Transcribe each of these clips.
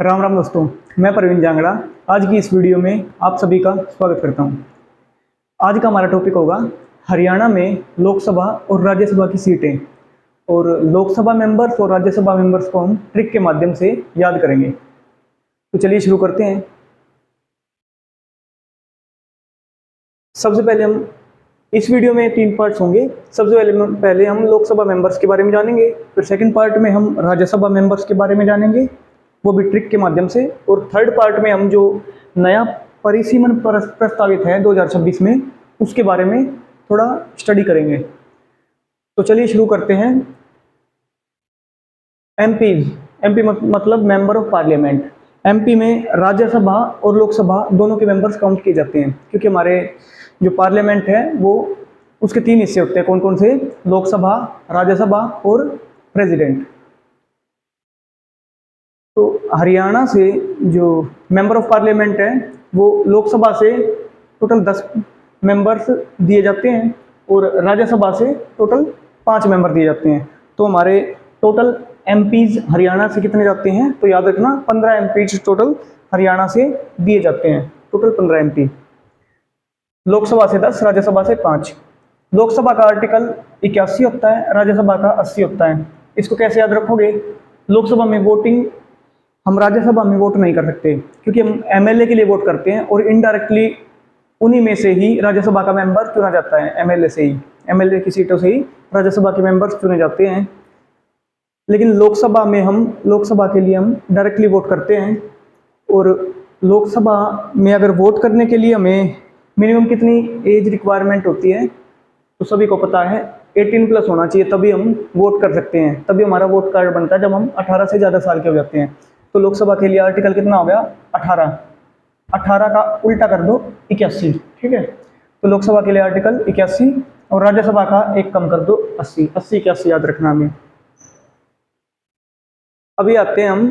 राम राम दोस्तों, मैं प्रवीण जांगड़ा। आज की इस वीडियो में आप सभी का स्वागत करता हूं। आज का हमारा टॉपिक होगा हरियाणा में लोकसभा और राज्यसभा की सीटें। और लोकसभा मेंबर्स और राज्यसभा मेंबर्स को हम ट्रिक के माध्यम से याद करेंगे। तो चलिए शुरू करते हैं। सबसे पहले हम इस वीडियो में 3 पार्ट्स होंगे। सबसे पहले हम लोकसभा मेंबर्स के बारे में जानेंगे, फिर सेकंड पार्ट में हम राज्यसभा मेंबर्स के बारे में जानेंगे, वो भी ट्रिक के माध्यम से, और थर्ड पार्ट में हम जो नया परिसीमन प्रस्तावित है 2026 में उसके बारे में थोड़ा स्टडी करेंगे। तो चलिए शुरू करते हैं। एमपी मतलब मेंबर ऑफ पार्लियामेंट। एमपी में राज्यसभा और लोकसभा दोनों के मेंबर्स काउंट किए जाते हैं, क्योंकि हमारे जो पार्लियामेंट है वो उसके 3 हिस्से होते हैं। कौन कौन से? लोकसभा, राज्यसभा और प्रेसिडेंट। तो हरियाणा से जो मेंबर ऑफ पार्लियामेंट है वो लोकसभा से टोटल 10 मेंबर्स दिए जाते हैं और राज्यसभा से टोटल 5 मेंबर दिए जाते हैं। तो हमारे टोटल एमपीज हरियाणा से कितने जाते हैं? तो याद रखना 15 एमपीज टोटल हरियाणा से दिए जाते हैं। Total 15 MP. लोकसभा से 10, राज्यसभा से 5। लोकसभा का आर्टिकल 81 होता है, राज्यसभा का 80 होता है। इसको कैसे याद रखोगे? लोकसभा में वोटिंग हम राज्यसभा में वोट नहीं कर सकते, क्योंकि हम एमएलए के लिए वोट करते हैं और इनडायरेक्टली उन्हीं में से ही राज्यसभा का मेंबर चुना जाता है। एमएलए से ही, एमएलए की सीटों से ही राज्यसभा के मेंबर्स चुने जाते हैं। लेकिन लोकसभा में लोकसभा के लिए हम डायरेक्टली वोट करते हैं। और लोकसभा में अगर वोट करने के लिए हमें मिनिमम कितनी एज रिक्वायरमेंट होती है? तो सभी को पता है 18+ होना चाहिए, तभी हम वोट कर सकते हैं। तभी हमारा वोट कार्ड बनता है जब हम 18 से ज़्यादा साल के हो जाते हैं। तो लोकसभा के लिए आर्टिकल कितना हो गया? 18। 18 का उल्टा कर दो 81, ठीक है। तो लोकसभा के लिए आर्टिकल 81 और राज्यसभा का एक कम कर दो 80। 80 81 याद रखना हमें। अभी आते हैं हम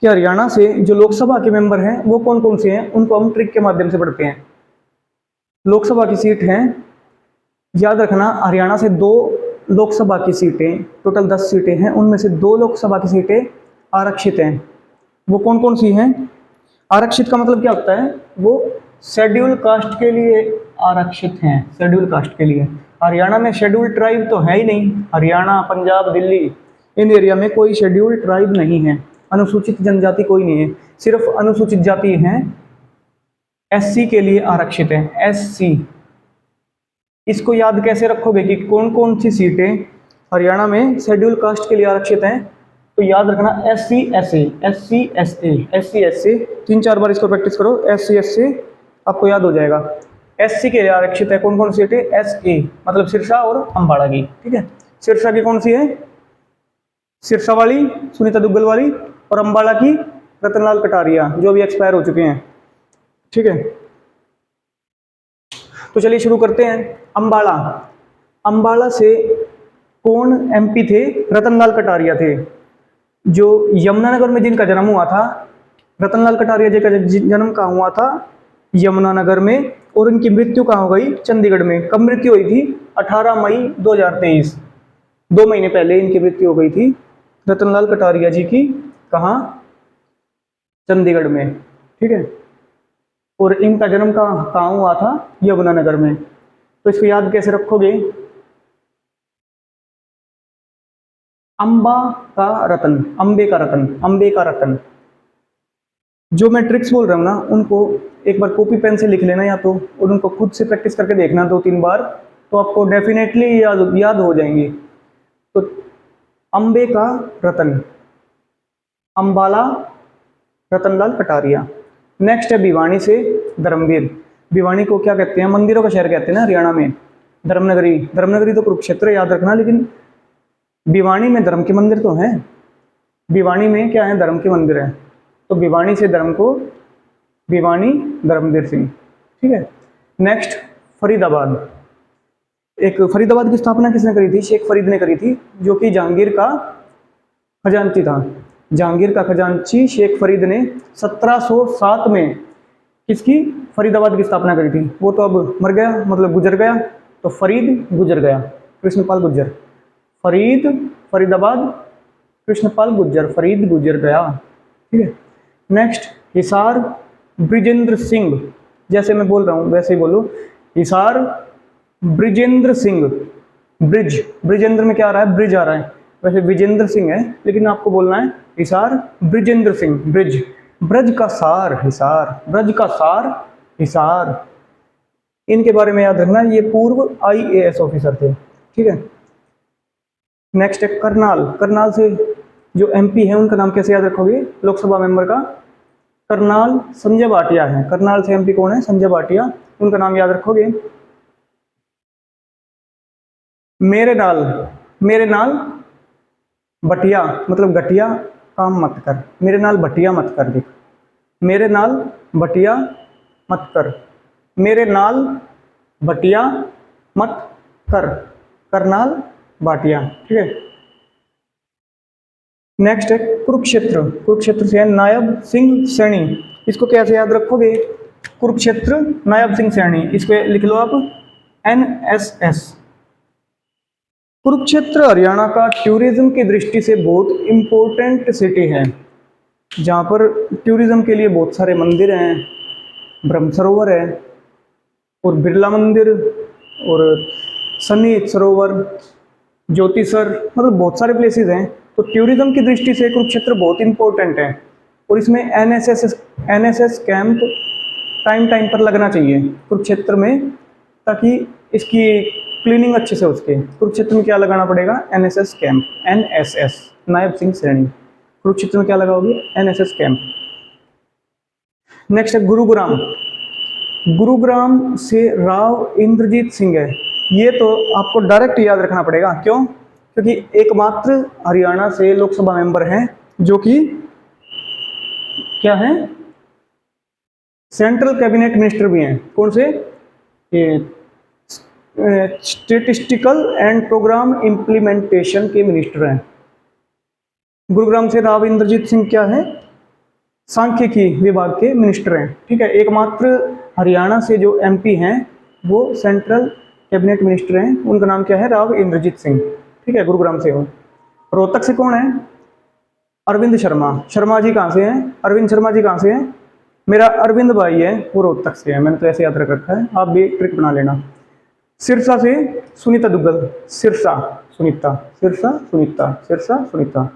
कि हरियाणा से जो लोकसभा के मेंबर हैं वो कौन कौन से हैं, उनको हम ट्रिक के माध्यम से पढ़ते हैं। लोकसभा की सीट हैं, याद रखना हरियाणा से 2 लोकसभा की सीटें, टोटल 10 सीटें हैं, उनमें से 2 लोकसभा की सीटें आरक्षित हैं। वो कौन कौन सी हैं? आरक्षित का मतलब क्या होता है? वो शेड्यूल कास्ट के लिए आरक्षित हैं। शेड्यूल कास्ट के लिए। हरियाणा में शेड्यूल ट्राइब तो है ही नहीं। हरियाणा, पंजाब, दिल्ली इन एरिया में कोई शेड्यूल ट्राइब नहीं है। अनुसूचित जनजाति कोई नहीं है, सिर्फ अनुसूचित जाति हैं। एससी के लिए आरक्षित है, एससी। इसको याद कैसे रखोगे कि कौन कौन सी सीटें हरियाणा में शेड्यूल कास्ट के लिए आरक्षित हैं? तो याद रखना SC SA, SC SA, SC SC 3-4 बार इसको प्रैक्टिस करो। SC SC आपको याद हो जाएगा। SC के लिए आरक्षित है कौन कौन सी सीटें? SA मतलब सिरसा और अम्बाड़ा की, ठीक है। सिरसा की कौन सी है? सिरसा वाली सुनीता दुग्गल वाली, और अम्बाड़ा की रतनलाल कटारिया, जो भी एक्सपायर हो चुके हैं, ठीक है। तो चलिए शुरू करते हैं। अम्बाड़ा। अम्बाड़ा से कौन MP थे? रतनलाल कटारिया थे, जो यमुनानगर में जिनका जन्म हुआ था। रतनलाल कटारिया जी का जन्म कहाँ हुआ था? यमुनानगर में। और इनकी मृत्यु कहाँ हो गई? चंडीगढ़ में। कब मृत्यु हुई थी? 18 मई 2023। 2 महीने पहले इनकी मृत्यु हो गई थी रतनलाल कटारिया जी की। कहाँ? चंडीगढ़ में, ठीक है। और इनका जन्म कहाँ हुआ था? यमुनानगर में। तो इसको याद कैसे रखोगे? अम्बा का रतन, अम्बे का रतन, अम्बे का रतन। जो मैं ट्रिक्स बोल रहा हूँ ना, उनको एक बार कॉपी पेन से लिख लेना या तो, और उनको खुद से प्रैक्टिस करके देखना 2-3 बार, तो आपको डेफिनेटली याद हो जाएंगे। तो अम्बे का रतन, अम्बाला, रतनलाल कटारिया। नेक्स्ट है भिवानी से धर्मवीर। भिवानी को क्या कहते हैं? मंदिरों का शहर कहते हैं ना हरियाणा में। धर्मनगरी, धर्मनगरी तो कुरुक्षेत्र याद रखना, लेकिन भिवानी में धर्म के मंदिर तो हैं। भिवानी में क्या है? धर्म के मंदिर है। तो भिवानी से धर्म को भिवानी धर्मवीर सिंह, ठीक है। नेक्स्ट फरीदाबाद। एक फरीदाबाद की स्थापना किसने करी थी? शेख फरीद ने करी थी, जो कि जहांगीर का खजांची था। जहांगीर का खजांची शेख फरीद ने 1707 में किसकी? फरीदाबाद की स्थापना करी थी। वो तो अब मर गया, मतलब गुजर गया, तो फरीद गुजर गया, कृष्णपाल गुर्जर। फरीदाबाद कृष्णपाल गुर्जर, फरीद गुजर गया, ठीक है। नेक्स्ट हिसार ब्रिजेंद्र सिंह, जैसे मैं बोल रहा हूँ वैसे ही बोलो, हिसार ब्रिजेंद्र सिंह। ब्रिज, ब्रिजेंद्र में क्या आ रहा है, ब्रिज आ रहा है, वैसे विजेंद्र सिंह है लेकिन आपको बोलना है हिसार ब्रिजेंद्र सिंह। ब्रिज, ब्रज का सार हिसार, ब्रज का सार हिसार। इनके बारे में याद रखना, ये पूर्व IAS ऑफिसर थे, ठीक है। नेक्स्ट है करनाल, करनाल से जो MP है उनका नाम कैसे याद रखोगे, लोकसभा मेंबर का करनाल संजय भाटिया है। करनाल से MP कौन है, संजय भाटिया, उनका नाम याद रखोगे। मेरे नाल, मेरे नाल बटिया मतलब घटिया काम मत कर, मेरे नाल बटिया मत कर, देख मेरे नाल बटिया मत कर, मेरे नाल बटिया मत कर, करनाल भाटिया, ठीक है। नेक्स्ट है कुरुक्षेत्र, कुरुक्षेत्र से है नायब सिंह सैनी। इसको कैसे याद रखोगे, कुरुक्षेत्र नायब सिंह सैनी, इसको लिख लो आप NSS। कुरुक्षेत्र हरियाणा का टूरिज्म की दृष्टि से बहुत इम्पोर्टेंट सिटी है, जहाँ पर टूरिज्म के लिए बहुत सारे मंदिर हैं, ब्रह्म सरोवर है और बिरला मंदिर और सन्नी सरोवर, ज्योतिसर, मतलब बहुत सारे प्लेसेस हैं। तो टूरिज्म की दृष्टि से कुरुक्षेत्र बहुत इंपॉर्टेंट है और इसमें NSS कैंप टाइम टाइम पर लगना चाहिए कुरुक्षेत्र में, ताकि इसकी क्लीनिंग अच्छे से हो सके। कुरुक्षेत्र में क्या लगाना पड़ेगा, NSS camp, NSS Nayab Singh Saini. Kurukshetra में क्या लगाओगे, NSS कैंप। नेक्स्ट है गुरुग्राम, गुरुग्राम से राव इंद्रजीत सिंह है। ये तो आपको डायरेक्ट याद रखना पड़ेगा, क्यों, क्योंकि एकमात्र हरियाणा से लोकसभा मेंबर हैं जो कि क्या है, सेंट्रल कैबिनेट मिनिस्टर भी हैं। कौन से, ये स्टेटिस्टिकल एंड प्रोग्राम इम्प्लीमेंटेशन के मिनिस्टर हैं। गुरुग्राम से राव इंद्रजीत सिंह क्या है, सांख्यिकी विभाग के मिनिस्टर हैं, ठीक है। एकमात्र हरियाणा से जो MP हैं वो सेंट्रल कैबिनेट मिनिस्टर हैं, उनका नाम क्या है, राव इंद्रजीत सिंह, ठीक है, गुरुग्राम से हो। रोहतक से कौन है, अरविंद शर्मा। शर्मा जी कहाँ से हैं, अरविंद शर्मा जी कहाँ से हैं, मेरा अरविंद भाई है वो रोहतक से है, मैंने तो ऐसे याद रख रखा है, आप भी ट्रिक बना लेना। सिरसा से सुनीता दुग्गल, सिरसा सुनीता, सिरसा सुनीता, सिरसा सुनीता।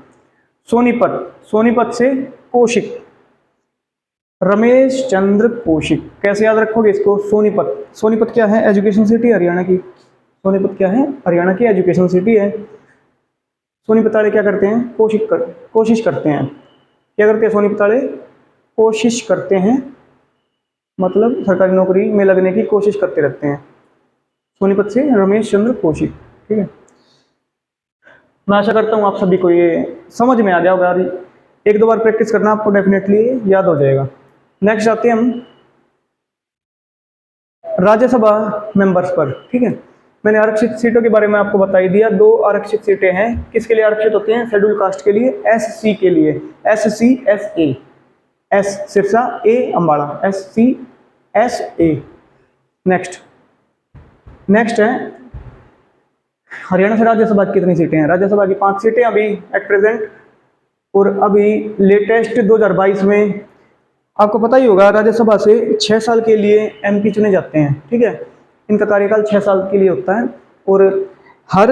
सोनीपत, सोनीपत से कौशिक, रमेश चंद्र कौशिक। कैसे याद रखोगे इसको, सोनीपत, सोनीपत क्या है, एजुकेशन सिटी हरियाणा की, सोनीपत क्या है, हरियाणा की एजुकेशन सिटी है। सोनीपत वाले क्या करते हैं, कोशिश करते हैं, क्या करते हैं सोनीपत वाले, कोशिश करते हैं, मतलब सरकारी नौकरी में लगने की कोशिश करते रहते हैं। सोनीपत से रमेश चंद्र कौशिक, ठीक है। मैं आशा करता हूँ आप सभी को ये समझ में आ गया होगा, एक दो बार प्रैक्टिस करना आपको डेफिनेटली याद हो जाएगा। नेक्स्ट आते हैं हम राज्यसभा मेंबर्स पर, ठीक है। मैंने आरक्षित सीटों के बारे में आपको बता ही दिया, 2 आरक्षित सीटें हैं, किसके लिए आरक्षित होते हैं, शेड्यूल कास्ट के लिए, SC के लिए, SC SA, S Sirsa, A Ambala, SC SA। Next है हरियाणा से राज्यसभा की कितनी सीटें हैं, राज्यसभा की 5 सीटें अभी एट प्रेजेंट, और अभी लेटेस्ट 2022 में आपको पता ही होगा राज्यसभा से 6 साल के लिए MP चुने जाते हैं, ठीक है। इनका कार्यकाल 6 साल के लिए होता है और हर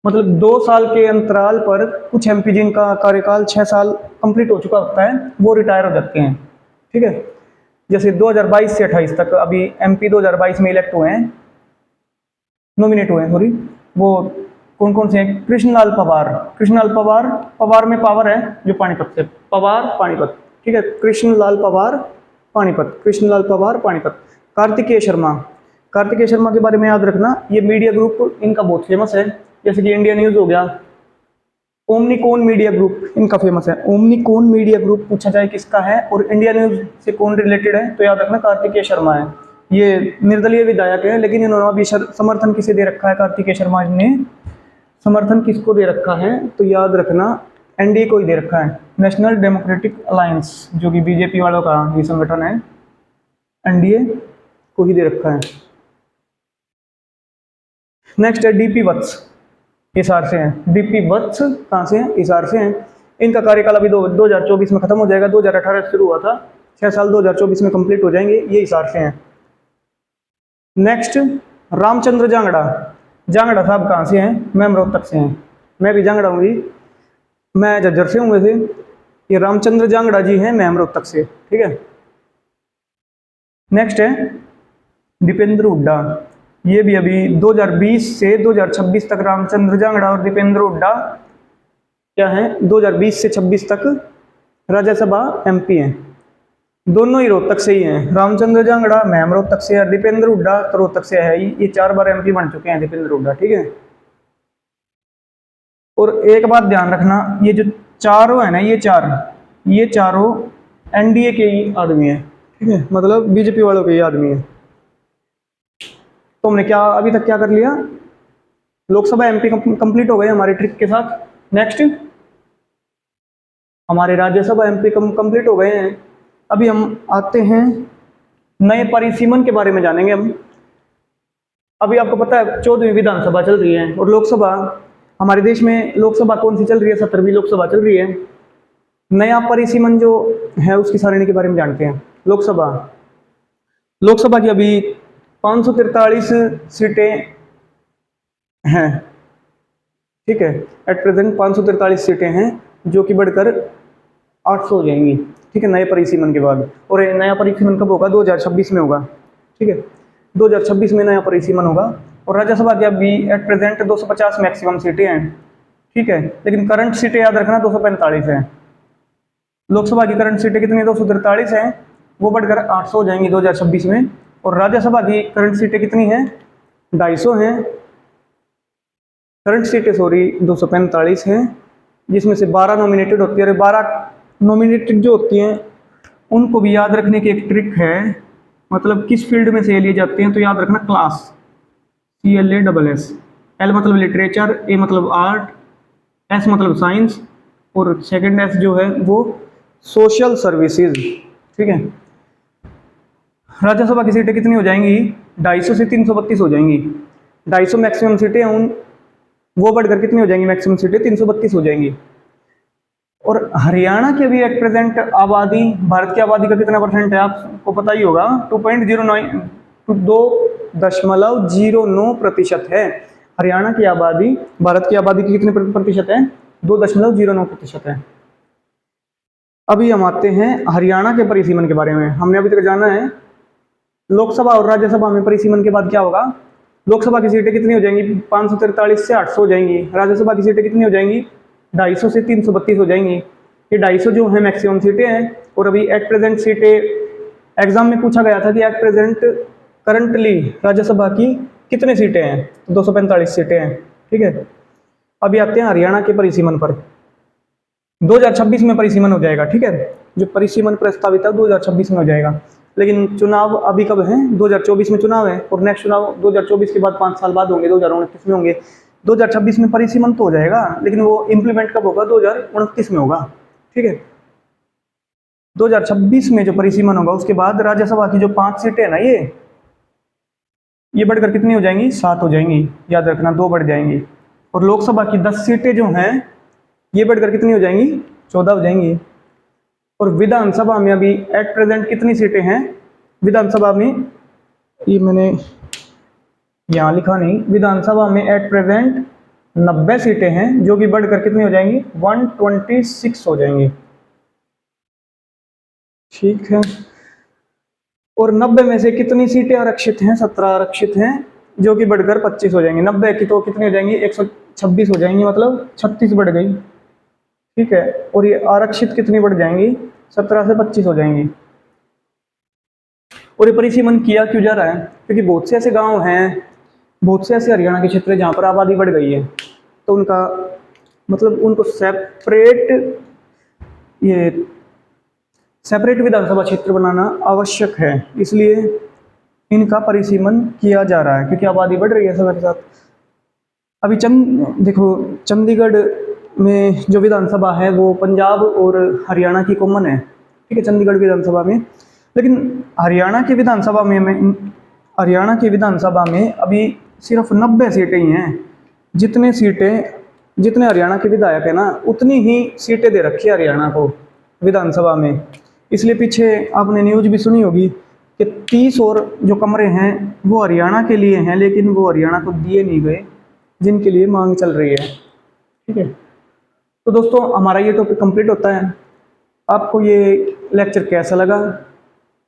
मतलब 2 साल के अंतराल पर कुछ MP जिनका कार्यकाल 6 साल कंप्लीट हो चुका होता है वो रिटायर हो जाते हैं, ठीक है। जैसे 2022 से 28 तक अभी MP 2022 में इलेक्ट हुए हैं, नॉमिनेट हुए हैं, सॉरी, वो कौन कौन से हैं, कृष्णलाल पवार, कृष्णलाल पवार, पवार में पावर है जो पानीपत से, पवार पानीपत, ठीक है, कृष्णलाल पवार पानीपत, कृष्णलाल पवार पानीपत। कार्तिकेय शर्मा, कार्तिकेय शर्मा के बारे में याद रखना, ये मीडिया ग्रुप इनका बहुत फेमस है, जैसे कि इंडिया न्यूज हो गया, ओमनिकॉन मीडिया ग्रुप इनका फेमस है। ओमनिकॉन मीडिया ग्रुप पूछा जाए किसका है और इंडिया न्यूज से कौन रिलेटेड है तो याद रखना कार्तिकेय शर्मा है। ये निर्दलीय विधायक है, लेकिन इन्होंने अभी समर्थन किसे दे रखा है, कार्तिकेय शर्मा ने समर्थन किसको दे रखा है तो याद रखना NDA को ही दे रखा है, नेशनल डेमोक्रेटिक अलायंस, जो कि BJP वालों का ये संगठन है, NDA को ही दे रखा है। नेक्स्ट है DP वत्स, हिसार से हैं, DP वत्स कहाँ से हैं, हिसार से हैं। इनका कार्यकाल अभी 2024 में ख़त्म हो जाएगा। 2018 से शुरू हुआ था, 6 साल 2024 में कंप्लीट हो जाएंगे, ये हिसाब से हैं। नेक्स्ट रामचंद्र जांगड़ा। जांगड़ा साहब कहाँ से हैं? मैं रोहतक से हैं, मैं भी जांगड़ा हूँ जी, मैं झज्जर से हूँ वैसे। ये रामचंद्र जांगड़ा जी हैं, मैं रोहतक से, ठीक है। नेक्स्ट है दीपेंद्र हुड्डा। ये भी अभी 2020 से 2026 तक रामचंद्र जांगड़ा और दीपेंद्र हुड्डा क्या है, 2020 से 26 तक राज्यसभा एमपी हैं। दोनों ही रोहतक से ही हैं। रामचंद्र जांगड़ा मैम रोहतक से है, दीपेंद्र हुड्डा तो रोहतक से है ही। ये 4 बार एमपी बन चुके हैं दीपेंद्र हुड्डा, ठीक है। और एक बात ध्यान रखना, ये जो चारों है ना, ये चारों एनडीए के ही आदमी है, ठीक है, मतलब बीजेपी वालों के ही आदमी है। तो हमने क्या अभी तक क्या कर लिया, लोकसभा एमपी कंप्लीट हो गए हमारे ट्रिक के साथ। नेक्स्ट हमारे राज्यसभा एमपी कंप्लीट हो गए हैं। अभी हम आते हैं नए परिसीमन के बारे में जानेंगे हम। अभी आपको पता है 14वीं विधानसभा चल रही है और लोकसभा, हमारे देश में लोकसभा कौन सी चल रही है? 17वीं लोकसभा चल रही है। नया परिसीमन जो है उसकी सारणी के बारे में जानते हैं। लोकसभा की अभी 543 सीटें हैं, ठीक है। एट प्रेजेंट 543 सीटें हैं, जो कि बढ़कर 800 हो जाएंगी, ठीक है, नए परिसीमन के बाद। और नया परिसीमन कब होगा? 2026 में होगा, ठीक है, 2026 में नया परिसीमन होगा। और राज्यसभा की अभी एट प्रेजेंट 250 मैक्सिमम सीटें हैं, ठीक है, लेकिन करंट सीटें याद रखना 245 है। लोकसभा की करंट सीटें कितनी? 243 हैं, वो बढ़कर 800 हो जाएंगी 2026 में। और राज्यसभा की करंट सीटें कितनी हैं? 250 हैं, करंट सीटें 245 हैं, जिसमें से 12 नॉमिनेटेड होती है। और 12 नॉमिनेटेड जो होती हैं उनको भी याद रखने की एक ट्रिक है, मतलब किस फील्ड में से लिए जाते हैं, तो याद रखना क्लास, CLASS। L मतलब लिटरेचर, A मतलब आर्ट, S मतलब साइंस, और सेकंड S जो है वो सोशल सर्विसेज, ठीक है। राज्यसभा की सीटें कितनी हो जाएंगी? 250 से 332 हो जाएंगी। 250 मैक्सिमम सीटें उन वो बढ़कर कितनी हो जाएंगी? मैक्सिमम सीटें 332 हो जाएंगी। और हरियाणा की अभी एट प्रेजेंट आबादी, भारत की आबादी का कितना परसेंट है आपको पता ही होगा, 2.09% है। हरियाणा की आबादी भारत की आबादी की कितने प्रतिशत है? 2.09% है। अभी हम आते हैं हरियाणा के परिसीमन के बारे में। हमने अभी तक जाना है लोकसभा और राज्यसभा में परिसीमन के बाद क्या होगा। लोकसभा की सीटें कितनी हो जाएंगी? 543 से 800 हो जाएंगी। राज्यसभा की सीटें कितनी हो जाएंगी? 250 से 332 हो जाएंगी। ये 250 जो है मैक्सिमम सीटें हैं। और अभी एट प्रेजेंट सीटें एग्जाम में पूछा गया था कि एट प्रेजेंट करंटली राज्यसभा की कितने सीटें हैं? 245 सीटें हैं, ठीक है। अभी आते हैं हरियाणा के परिसीमन पर। 2026 में परिसीमन हो जाएगा, ठीक है, जो परिसीमन प्रस्तावित है 2026 में हो जाएगा। लेकिन चुनाव अभी कब है? 2024 में चुनाव है, और नेक्स्ट चुनाव 2024 के बाद 5 साल बाद होंगे, 2029 में होंगे। 2026 में परिसीमन तो हो जाएगा, लेकिन वो इम्प्लीमेंट कब होगा? 2029 में होगा, ठीक है। 2026 में जो परिसीमन होगा उसके बाद राज्यसभा की जो 5 सीटें है ना, ये बढ़कर कितनी हो जाएंगी? 7 हो जाएंगी, याद रखना, 2 बढ़ जाएंगी। और लोकसभा की 10 सीटें जो हैं ये बढ़कर कितनी हो जाएंगी? 14 हो जाएंगी। और विधानसभा में अभी एट प्रेजेंट कितनी सीटें हैं? विधानसभा में, ये मैंने यहाँ लिखा नहीं, विधानसभा में एट प्रेजेंट 90 सीटें हैं, जो कि बढ़कर कितनी हो जाएंगी? 126 हो जाएंगी, ठीक है। और 90 में से कितनी सीटें आरक्षित हैं? 17 आरक्षित हैं, जो कि बढ़कर 25 हो जाएंगी। 90 की तो कितनी हो जाएंगी? 126 हो जाएंगी, मतलब 36 बढ़ गई, ठीक है। और ये आरक्षित कितनी बढ़ जाएंगी? 17 से 25 हो जाएंगी। और ये परिसीमन किया क्यों जा रहा है? क्योंकि बहुत से ऐसे गांव हैं, बहुत से ऐसे हरियाणा के क्षेत्र जहाँ पर आबादी बढ़ गई है, तो उनका मतलब उनको सेपरेट विधानसभा क्षेत्र बनाना आवश्यक है, इसलिए इनका परिसीमन किया जा रहा है, क्योंकि आबादी बढ़ रही है समय के साथ। अभी देखो, चंडीगढ़ में जो विधानसभा है वो पंजाब और हरियाणा की कॉमन है, ठीक है, चंडीगढ़ विधानसभा में। लेकिन हरियाणा की विधानसभा में अभी सिर्फ 90 सीटें ही हैं, जितने सीटें जितने हरियाणा के विधायक है ना उतनी ही सीटें दे रखी है हरियाणा को विधानसभा में। इसलिए पीछे आपने न्यूज़ भी सुनी होगी कि 30 और जो कमरे हैं वो हरियाणा के लिए हैं, लेकिन वो हरियाणा को दिए नहीं गए, जिनके लिए मांग चल रही है। ठीक है, तो दोस्तों हमारा ये टॉपिक कंप्लीट होता है। आपको ये लेक्चर कैसा लगा?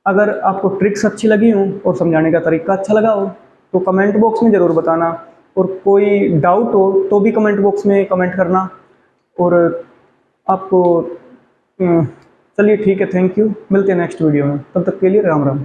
अगर आपको ट्रिक्स अच्छी लगी हो और समझाने का तरीका अच्छा लगा हो तो कमेंट बॉक्स में ज़रूर बताना, और कोई डाउट हो तो भी कमेंट बॉक्स में कमेंट करना। और आपको चलिए ठीक है, थैंक यू, मिलते हैं नेक्स्ट वीडियो में, तब तक के लिए राम राम।